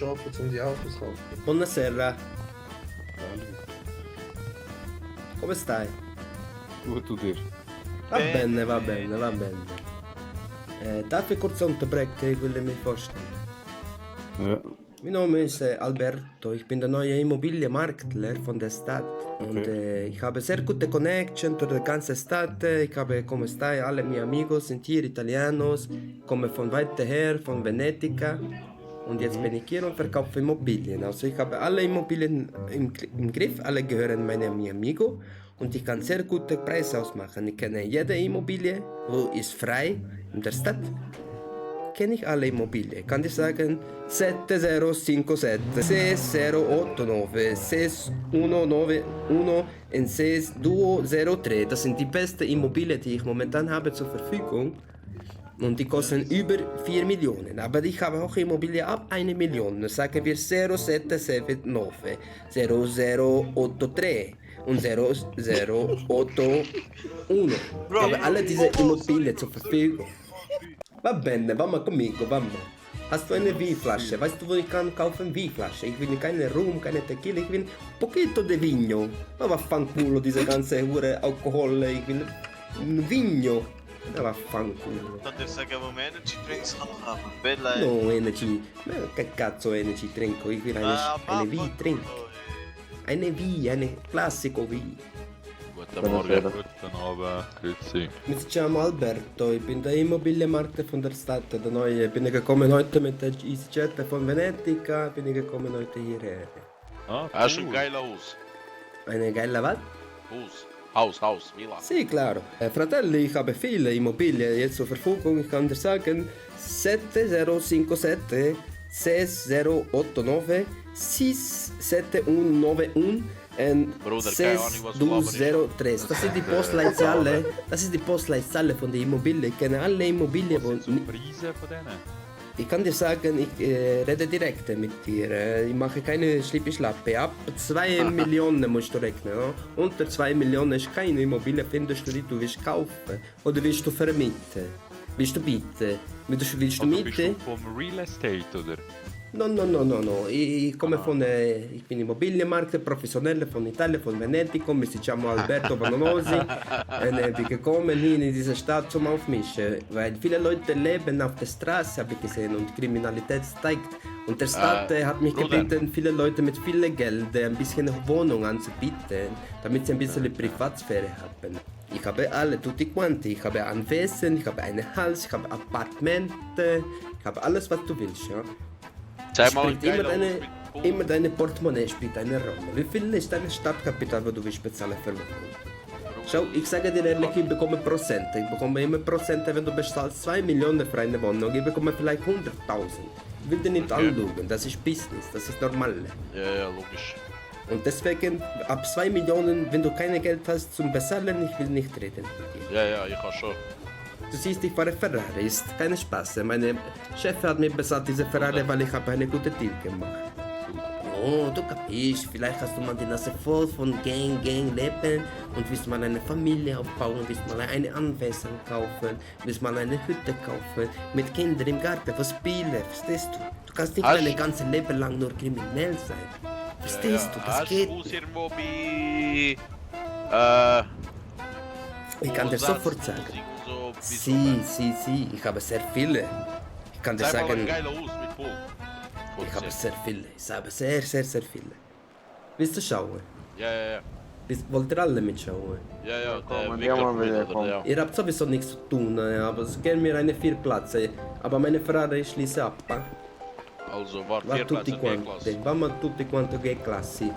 arbeiten, um die Autos zu kaufen. Buonasera, come stai? Gut, du dir. Va bene, va bene, va bene. Darf ich kurz unterbrechen? Ich will mich vorstellen. Ja. Mein Name ist Alberto, ich bin der neue Immobilienmakler von der Stadt und ich habe sehr gute Connection durch die ganze Stadt. Ich habe, como stai, alle miei amigos sind hier Italianos, komme von weiter her, von Venedig und jetzt bin ich hier und verkaufe Immobilien. Also ich habe alle Immobilien im Griff, alle gehören meinem amigo und ich kann sehr gute Preise ausmachen. Ich kenne jede Immobilie, wo ist frei in der Stadt. Kenne ich alle Immobilien. Ich kann dir sagen 7057, 6089, 6191 und 6203. Das sind die besten Immobilien, die ich momentan habe zur Verfügung. Und die kosten über 4 Millionen. Aber ich habe auch Immobilien ab 1 Million. Sagen wir 0779, 0083 und 0081. Ich habe alle diese Immobilien zur Verfügung. Va bene, vamos conmigo, vamos. Hast du eine Weinflasche? Weißt du, wo ich kann kaufen Weinflasche? Ich will keine Rum, keine Tequila, ich will un poquito de vino. Ma vaffanculo, diese ganze Hure Alkohol, ich will un vino. Ma vaffanculo. Tanto sagavo energy drinks haben. Bella No, Energy. Ma che cazzo Energy trinco? Ich will eine Wein trinken. Eine Wein, eine classico Wein. Guten Morgen, guten Abend, grüezi. Mi chiamo Alberto, ich bin der Immobilienmakler von der Stadt, der neue. Bin ich gekommen heute mit der EasyJet von Venedig, bin ich gekommen heute hierher. Ah, Hast du ein geiles Haus? Eine geile was? Haus, Villa. Sì, claro. Fratelli, ich habe viele Immobilien jetzt zur Verfügung. Ich kann dir sagen, 7057, 6089, 6791 und Bruder, keine Ahnung, was du laberst. 6203. Das sind die Postleitzahlen. Das ist die Postleitzahl von der Immobilie. Ich kenne alle Immobilien. Was sind so Preise von denen? Ich kann dir sagen, ich rede direkt mit dir. Ich mache keine Schlippi-Schlappe. Ab 2 Millionen musst du rechnen. No? Unter 2 Millionen ist keine Immobilie, findest du die du willst kaufen. Oder willst du vermieten? Willst du bieten? Willst du Bist mieten? du vom Real Estate, oder? No. Ich komme ich bin Immobilienmakler, professionell von Italien, von Venedig. Mi chiamo Alberto Bononosi. Und ich bin gekommen hier in diese Stadt zum Aufmischen. Weil viele Leute leben auf der Straße, habe ich gesehen, und Kriminalität steigt. Und der Staat hat mich gebeten, viele Leute mit viel Geld ein bisschen Wohnung anzubieten, damit sie ein bisschen Privatsphäre haben. Ich habe alle, tutti quanti. Ich habe Anwesen, ich habe ein Haus, ich habe Appartemente, ich habe alles, was du willst. Ja? Sag mal, ein Spielt geiles Haus immer deine Portemonnaie spielt eine Rolle. Wie viel ist dein Startkapital, das du willst bezahlen für Wohnung? Schau, ich sage dir ehrlich, ich bekomme Prozente. Ich bekomme immer Prozente, wenn du bezahlst 2 Millionen für eine Wohnung. Ich bekomme vielleicht 100.000. Ich will dir nicht anlügen, das ist Business, das ist normal. Ja, logisch. Und deswegen, ab 2 Millionen, wenn du kein Geld hast zum Bezahlen, ich will nicht reden mit dir. Ja, ich kann schon. Du siehst, ich fahre Ferrari, ist kein Spaß. Meine Chef hat mir bezahlt diese Ferrari, weil ich habe eine gute Deal gemacht. Oh, du kapierst, vielleicht hast du mal die Nase voll von Gang leben und willst mal eine Familie aufbauen, willst mal eine Anwesen kaufen, willst mal eine Hütte kaufen, mit Kindern im Garten, was spielen, verstehst du? Du kannst nicht dein ganzes Leben lang nur kriminell sein. Verstehst du, das geht Hast du nicht. irgendwo bei... Ich kann dir sofort sagen. Sie, ich habe sehr viele. Ich kann dir Sag mal ein sagen, geiles Haus mit Pool. ich habe sehr viele. Ich habe sehr viele. Willst du schauen? Ja. Wollt ihr alle mitschauen? Ja, der Andiamo a vedere, Mikrofon, komm. Ihr habt sowieso nichts zu tun, aber es geben mir eine 4 Plätze. Aber meine Ferrari schließe ab. Also, war Va 4 tutti Plätze quanti, G-Klasse. vamos tutti quanti che classi.